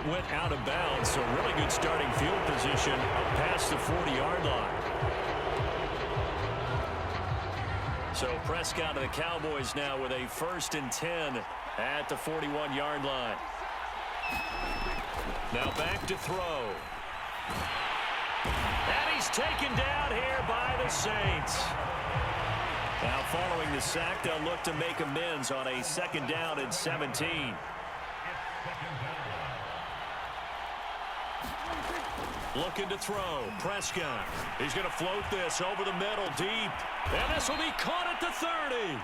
went out of bounds, so really good starting field position up past the 40-yard line. So Prescott of the Cowboys now with a 1st and 10 at the 41-yard line. Now back to throw. And he's taken down here by the Saints. Now following the sack, they'll look to make amends on a 2nd down and 17. Looking to throw. Prescott. He's going to float this over the middle deep. And this will be caught at the 30.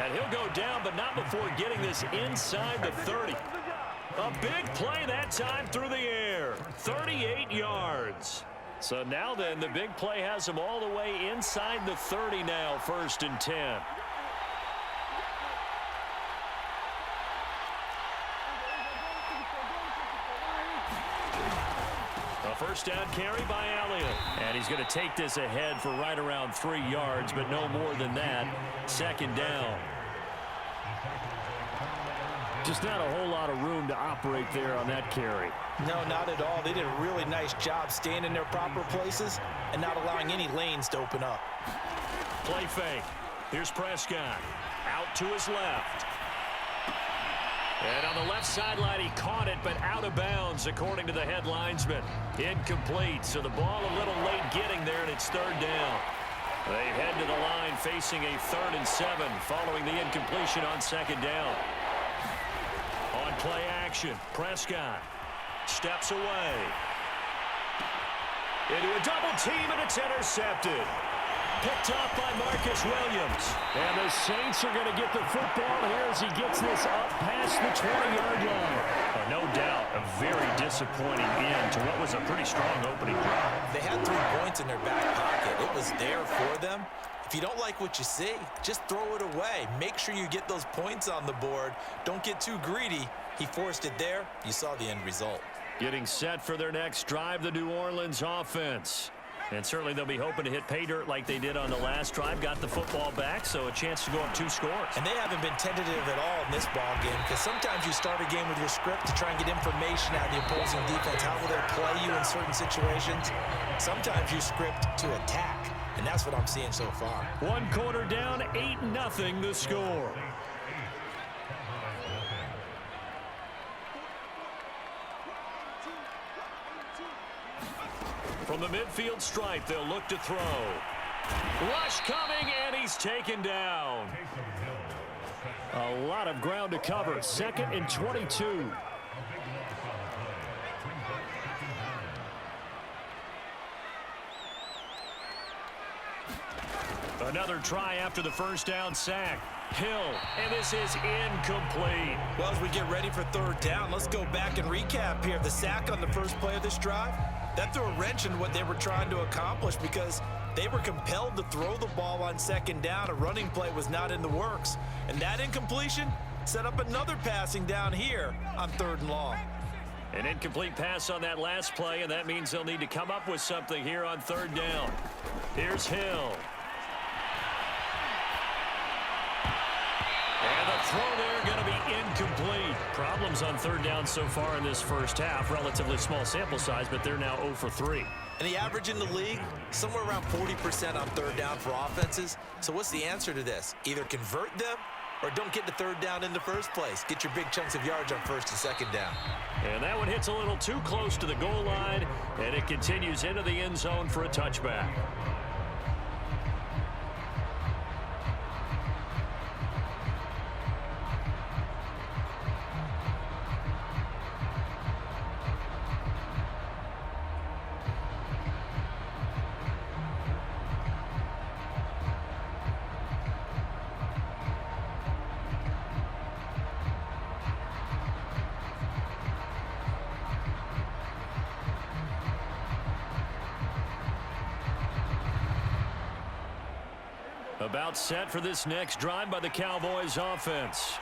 And he'll go down, but not before getting this inside the 30. A big play that time through the air. 38 yards. So now then, the big play has him all the way inside the 30 now, 1st and 10. A 1st down carry by Elliott. And he's going to take this ahead for right around 3 yards, but no more than that. 2nd down. Just not a whole lot of room to operate there on that carry. No, not at all. They did a really nice job staying in their proper places and not allowing any lanes to open up. Play fake. Here's Prescott. Out to his left. And on the left sideline, he caught it, but out of bounds, according to the head linesman. Incomplete, so the ball a little late getting there, and it's 3rd down. They head to the line facing a 3rd and 7 following the incompletion on 2nd down. On play action, Prescott steps away. Into a double team, and it's intercepted. Picked off by Marcus Williams. And the Saints are going to get the football here as he gets this up past the 20-yard line. No doubt a very disappointing end to what was a pretty strong opening drive. They had 3 points in their back pocket. It was there for them. If you don't like what you see, just throw it away. Make sure you get those points on the board. Don't get too greedy. He forced it there. You saw the end result. Getting set for their next drive, the New Orleans offense. And certainly they'll be hoping to hit pay dirt like they did on the last drive. Got the football back, so a chance to go up 2 scores. And they haven't been tentative at all in this ball game, because sometimes you start a game with your script to try and get information out of the opposing defense. How will they play you in certain situations? Sometimes you script to attack, and that's what I'm seeing so far. 1 quarter down, 8-0 the score. From the midfield stripe, they'll look to throw. Rush coming, and he's taken down. A lot of ground to cover. 2nd and 22. Another try after the 1st down sack. Hill, and this is incomplete. Well, as we get ready for 3rd down, let's go back and recap here. The sack on the first play of this drive, that threw a wrench in what they were trying to accomplish because they were compelled to throw the ball on 2nd down. A running play was not in the works. And that incompletion set up another passing down here on 3rd and long. An incomplete pass on that last play, and that means they'll need to come up with something here on 3rd down. Here's Hill. And the throw there going to be incomplete. Problems on 3rd down so far in this first half. Relatively small sample size, but they're now 0 for 3. And the average in the league, somewhere around 40% on 3rd down for offenses. So what's the answer to this? Either convert them or don't get to 3rd down in the first place. Get your big chunks of yards on 1st and 2nd down. And that one hits a little too close to the goal line, and it continues into the end zone for a touchback. About set for this next drive by the Cowboys offense.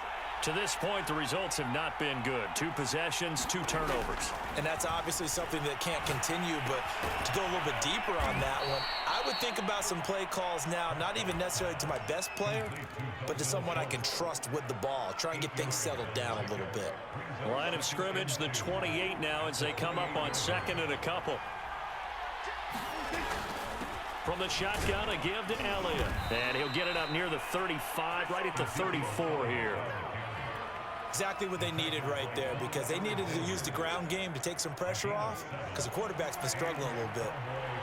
To this point, the results have not been good. 2 possessions, 2 turnovers. And that's obviously something that can't continue, but to go a little bit deeper on that one, I would think about some play calls now, not even necessarily to my best player, but to someone I can trust with the ball. Try and get things settled down a little bit. Line of scrimmage, the 28 now as they come up on 2nd and a couple. From the shotgun, a give to Elliott. And he'll get it up near the 35, right at the 34 here. Exactly what they needed right there, because they needed to use the ground game to take some pressure off, because the quarterback's been struggling a little bit.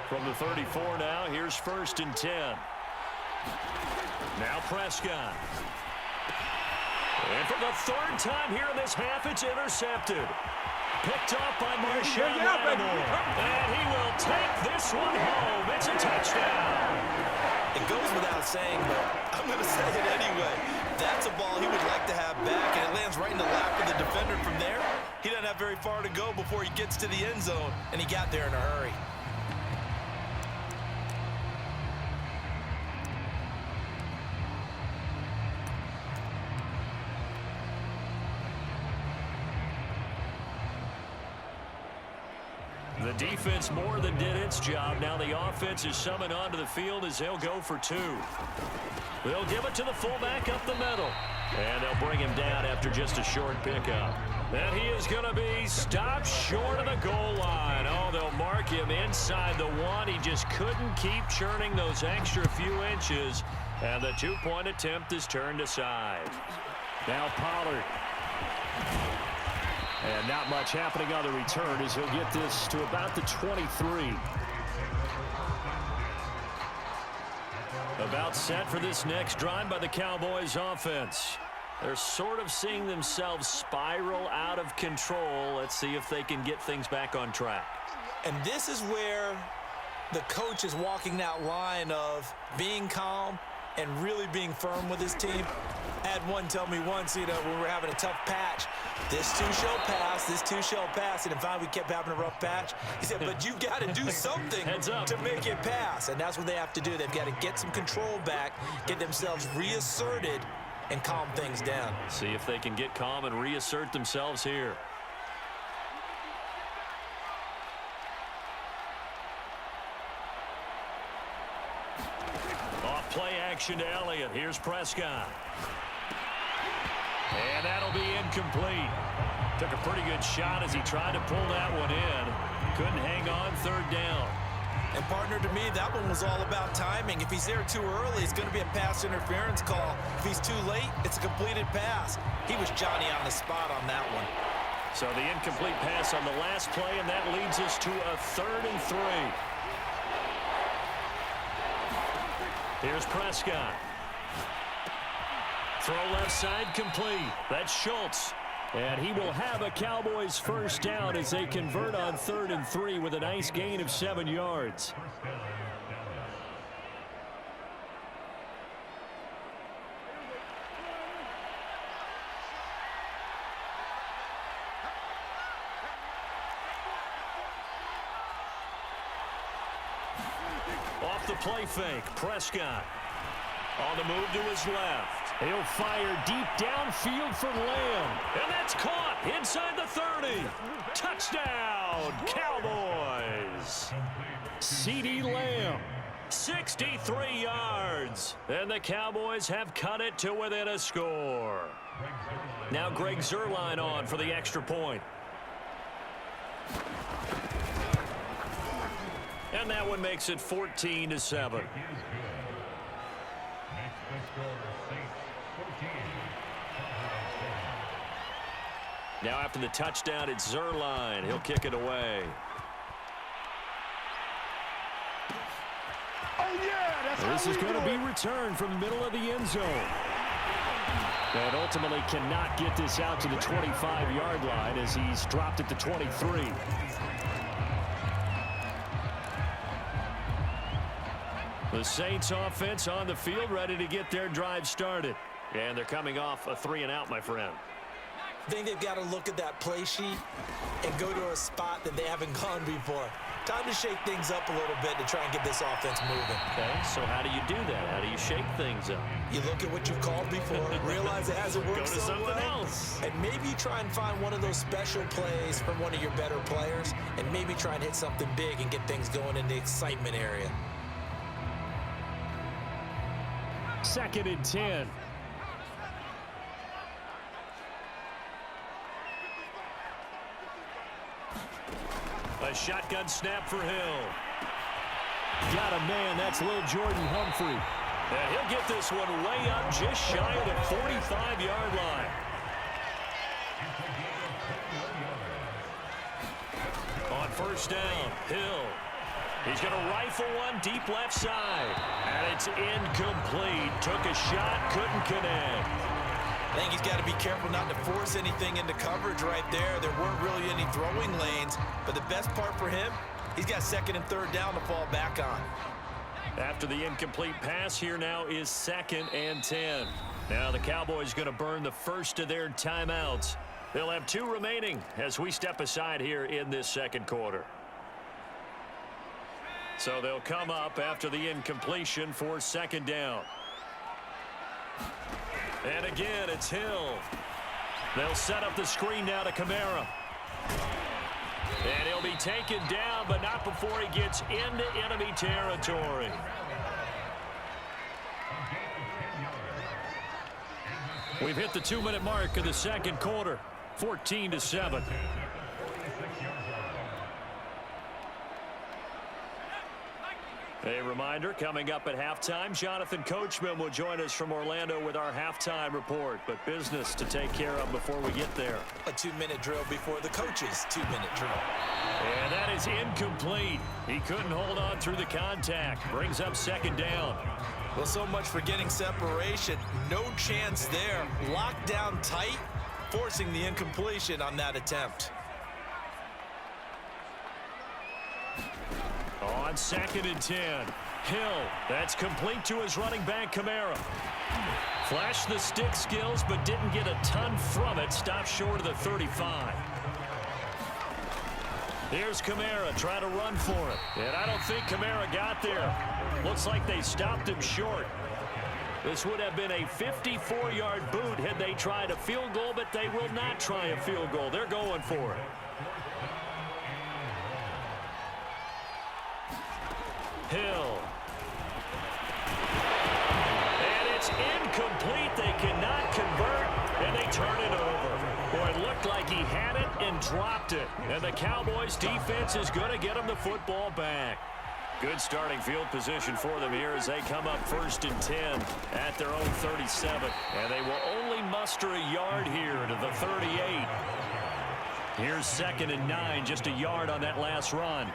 From the 34 now, here's 1st and 10. Now Prescott. And for the 3rd time here in this half, it's intercepted. Picked off by Marshawn Lattimore. And he will take this one home. It's a touchdown. It goes without saying, but I'm going to say it anyway. That's a ball he would like to have back, and it lands right in the lap of the defender from there. He doesn't have very far to go before he gets to the end zone, and he got there in a hurry. The defense more than did its job. Now the offense is summoned onto the field as they'll go for 2. They'll give it to the fullback up the middle. And they'll bring him down after just a short pickup. And he is going to be stopped short of the goal line. Oh, they'll mark him inside the 1. He just couldn't keep churning those extra few inches. And the 2-point attempt is turned aside. Now Pollard. And not much happening on the return as he'll get this to about the 23. About set for this next drive by the Cowboys offense. They're sort of seeing themselves spiral out of control. Let's see if they can get things back on track. And this is where the coach is walking that line of being calm and really being firm with his team. I had one tell me once, when we were having a tough patch, this too shall pass, this too shall pass. And finally we kept having a rough patch. He said, but you've got to do something to make it pass. And that's what they have to do. They've got to get some control back, get themselves reasserted, and calm things down. See if they can get calm and reassert themselves here. Off play action to Elliott. Here's Prescott. And that'll be incomplete. Took a pretty good shot as he tried to pull that one in. Couldn't hang on 3rd down. And partner, to me, that one was all about timing. If he's there too early, it's going to be a pass interference call. If he's too late, it's a completed pass. He was Johnny on the spot on that one. So the incomplete pass on the last play, and that leads us to a 3rd and 3. Here's Prescott. Throw left side complete. That's Schultz. And he will have a Cowboys 1st down as they convert on 3rd and 3 with a nice gain of 7 yards. Off the play fake, Prescott. On the move to his left. He'll fire deep downfield for Lamb. And that's caught inside the 30. Touchdown, Cowboys. CeeDee Lamb, 63 yards. And the Cowboys have cut it to within a score. Now Greg Zuerlein on for the extra point. And that one makes it 14-7. Now after the touchdown, it's Zuerlein. He'll kick it away. This is going to be returned from the middle of the end zone. And ultimately cannot get this out to the 25-yard line as he's dropped at the 23. The Saints offense on the field ready to get their drive started. And they're coming off a 3-and-out, my friend. I think they've got to look at that play sheet and go to a spot that they haven't gone before. Time to shake things up a little bit to try and get this offense moving. Okay, so how do you do that? How do you shake things up? You look at what you've called before, realize it hasn't worked Go to so something well, else. and maybe try and find one of those special plays from one of your better players, and maybe try and hit something big and get things going in the excitement area. 2nd and 10. A shotgun snap for Hill. Got a man. That's little Jordan Humphrey. And he'll get this one way up just shy of the 45-yard line. On 1st down, Hill. He's going to rifle one deep left side. And it's incomplete. Took a shot, couldn't connect. I think he's got to be careful not to force anything into coverage right there. There weren't really any throwing lanes, but the best part for him, he's got 2nd and 3rd down to fall back on. After the incomplete pass, here now is 2nd and 10. Now the Cowboys going to burn the first of their timeouts. They'll have 2 remaining as we step aside here in this 2nd quarter. So they'll come up after the incompletion for 2nd down. And again, it's Hill. They'll set up the screen now to Kamara. And he'll be taken down, but not before he gets into enemy territory. We've hit the 2-minute mark of the 2nd quarter, 14-7. A reminder, coming up at halftime, Jonathan Coachman will join us from Orlando with our halftime report. But business to take care of before we get there. A 2-minute drill before the coach's 2-minute drill. And that is incomplete. He couldn't hold on through the contact. Brings up 2nd down. Well, so much for getting separation. No chance there. Locked down tight, forcing the incompletion on that attempt. On 2nd and 10, Hill, that's complete to his running back, Kamara. Flashed the stick skills, but didn't get a ton from it. Stopped short of the 35. Here's Kamara trying to run for it. And I don't think Kamara got there. Looks like they stopped him short. This would have been a 54-yard boot had they tried a field goal, but they will not try a field goal. They're going for it. Hill. And it's incomplete. They cannot convert, and they turn it over. Boy, it looked like he had it and dropped it. And the Cowboys defense is going to get him the football back. Good starting field position for them here as they come up 1st and 10 at their own 37. And they will only muster a yard here to the 38. Here's 2nd and 9, just a yard on that last run.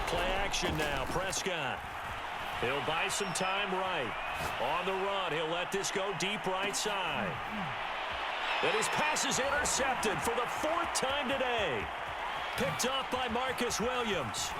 Play action now, Prescott. He'll buy some time right. On the run, he'll let this go deep right side. And his pass is intercepted for the 4th time today. Picked off by Marcus Williams.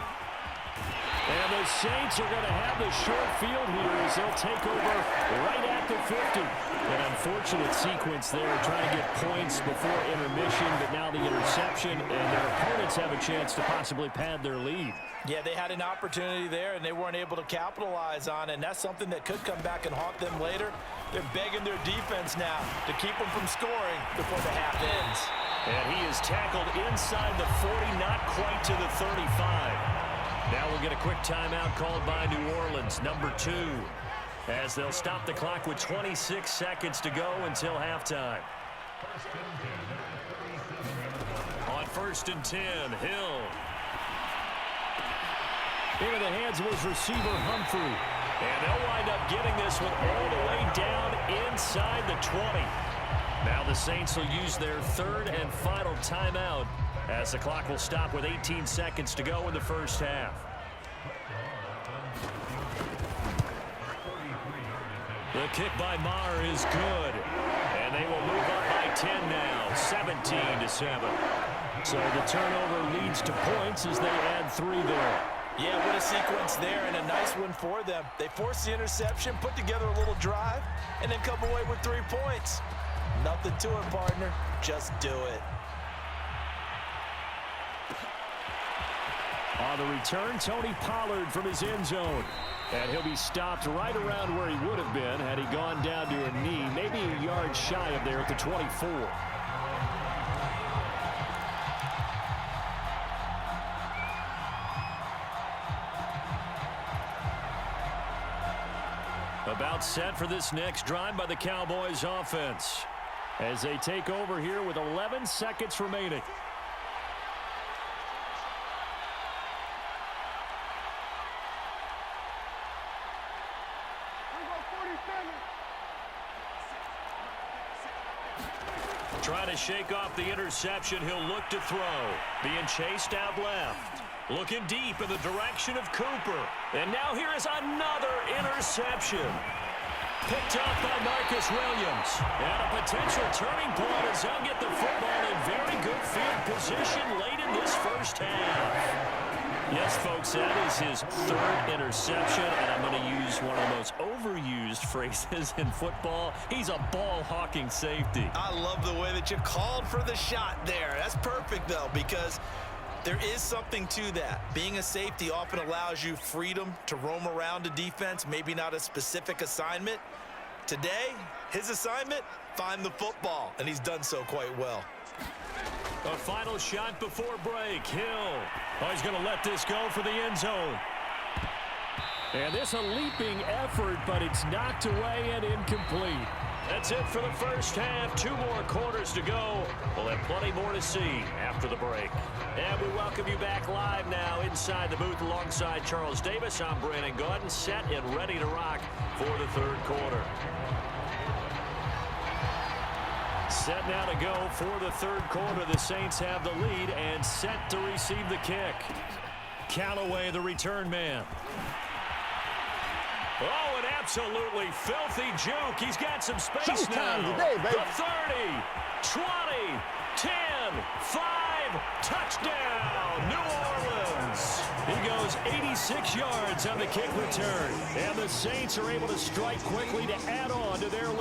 And the Saints are going to have the short field here as they'll take over right at the 50. An unfortunate sequence there, trying to get points before intermission, but now the interception, and their opponents have a chance to possibly pad their lead. Yeah, they had an opportunity there, and they weren't able to capitalize on it, and that's something that could come back and haunt them later. They're begging their defense now to keep them from scoring before the half ends. And he is tackled inside the 40, not quite to the 35. Now we'll get a quick timeout called by New Orleans, number 2, as they'll stop the clock with 26 seconds to go until halftime. On 1st and 10, Hill. Into the hands of his receiver, Humphrey. And they'll wind up getting this one all the way down inside the 20. Now the Saints will use their 3rd and final timeout as the clock will stop with 18 seconds to go in the first half. The kick by Maher is good. And they will move up by 10 now, 17-7. So the turnover leads to points as they add 3 there. Yeah, what a sequence there, and a nice one for them. They forced the interception, put together a little drive, and then come away with 3 points. Nothing to it, partner. Just do it. On the return, Tony Pollard from his end zone. And he'll be stopped right around where he would have been had he gone down to a knee, maybe a yard shy of there at the 24. About set for this next drive by the Cowboys offense as they take over here with 11 seconds remaining. Trying to shake off the interception. He'll look to throw. Being chased out left. Looking deep in the direction of Cooper. And now here is another interception. Picked up by Marcus Williams. And a potential turning point as they'll get the football in very good field position late in this first half. Yes, folks, that is his third interception, and I'm going to use one of the most overused phrases in football. He's a ball-hawking safety. I love the way that you called for the shot there. That's perfect, though, because there is something to that. Being a safety often allows you freedom to roam around a defense, maybe not a specific assignment. Today, his assignment, find the football, and he's done so quite well. A final shot before break. Hill. Oh, he's going to let this go for the end zone. And this a leaping effort, but it's knocked away and incomplete. That's it for the first half. 2 more quarters to go. We'll have plenty more to see after the break. And we welcome you back live now inside the booth alongside Charles Davis. I'm Brandon Gaudin, set and ready to rock for the third quarter. Set now to go for the third quarter. The Saints have the lead and set to receive the kick. Callaway, the return man. Oh, an absolutely filthy juke. He's got some space now. Today, baby. The 30, 20, 10, 5, touchdown, New Orleans. He goes 86 yards on the kick return. And the Saints are able to strike quickly to add on to their lead.